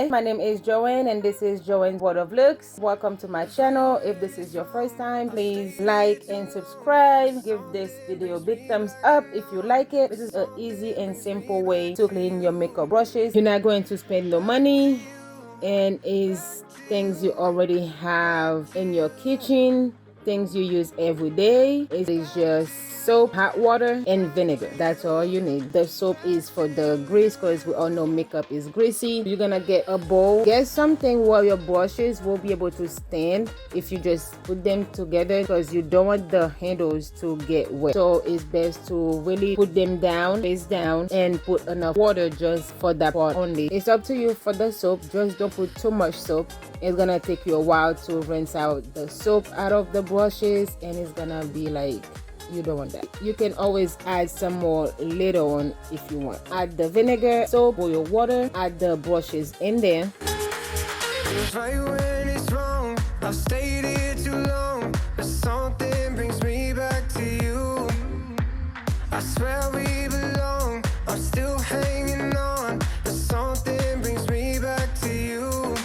my name is Joanne and this is Joanne's World of Looks. Welcome to my channel. If this is your first time, please like and subscribe. Give this video a big thumbs up if you like it. This is an easy and simple way to clean your makeup brushes. You're not going to spend no money and is things you already have in your kitchen, things you use every day. It is just soap, hot water, and vinegar. That's all you need. The soap is for the grease because we all know makeup is greasy. You're gonna get a bowl. Get something where your brushes will be able to stand if you just put them together, because you don't want the handles to get wet. So it's best to really put them down, face down, and put enough water just for that part only. It's up to you for the soap. Just don't put too much soap. It's gonna take you a while to rinse out the soap out of the brushes, and it's gonna be like, you don't want that. You can always add some more later on if you want. Add the vinegar, soap, boil water, add the brushes in there. Right when it's wrong, I've stayed here too long, but something brings me back to you. I swear we belong, I'm still hanging on, but something brings me back to you.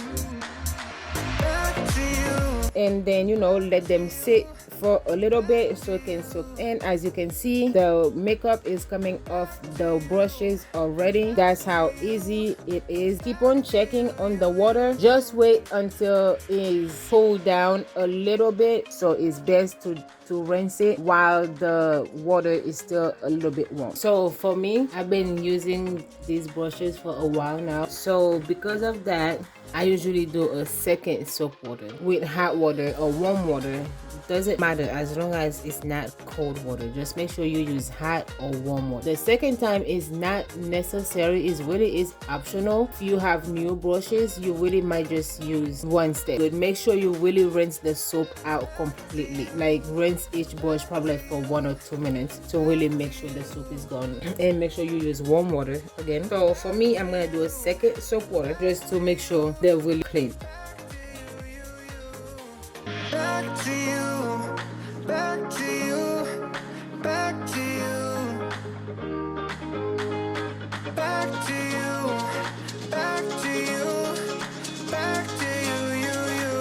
Back to you. And then, let them sit for a little bit so it can soak in. As you can see, the makeup is coming off the brushes already. That's how easy it is. Keep on checking on the water. Just wait until it is cooled down a little bit. So it's best to rinse it while the water is still a little bit warm. So for me, I've been using these brushes for a while now. So because of that, I usually do a second soap water with hot water or warm water. Doesn't matter as long as it's not cold water. Just make sure you use hot or warm water. The second time is not necessary. It really is optional. If you have new brushes, you really might just use one step. But make sure you really rinse the soap out completely. Like rinse each brush probably for 1 or 2 minutes to really make sure the soap is gone. And make sure you use warm water again. So for me, I'm gonna do a second soap water just to make sure they're really clean. Back to you, back to you, back to you, back to you, back to you, back to you.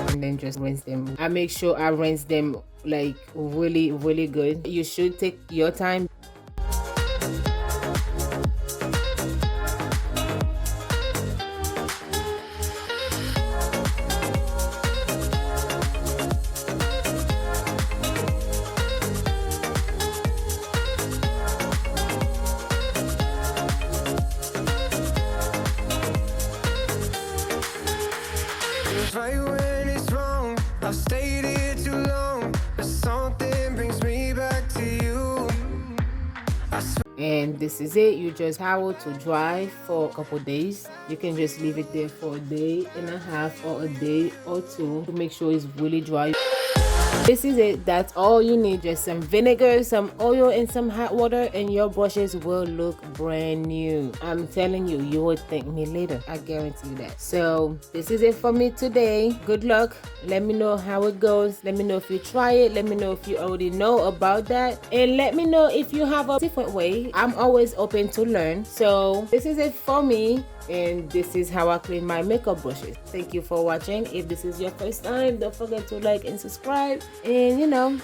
And then just rinse them. I make sure I rinse them like really, really good. You should take your time. Right when it's wrong, I've stayed here too long, but something brings me back to you. And this is it. You just towel to dry for a couple days. You can just leave it there for a day and a half or a day or two to make sure it's really dry. This is it. That's all you need. Just some vinegar, some oil, and some hot water, and your brushes will look brand new. I'm telling you, you will thank me later. I guarantee you that. So this is it for me today. Good luck. Let me know how it goes. Let me know if you try it. Let me know if you already know about that, and let me know if you have a different way. I'm always open to learn. So this is it for me. And this is how I clean my makeup brushes. Thank you for watching. If this is your first time, don't forget to like and subscribe, and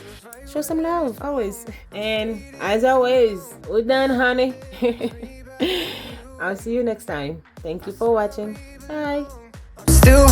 show some love always. And as always, we're done, honey. I'll see you next time. Thank you for watching. Bye. Still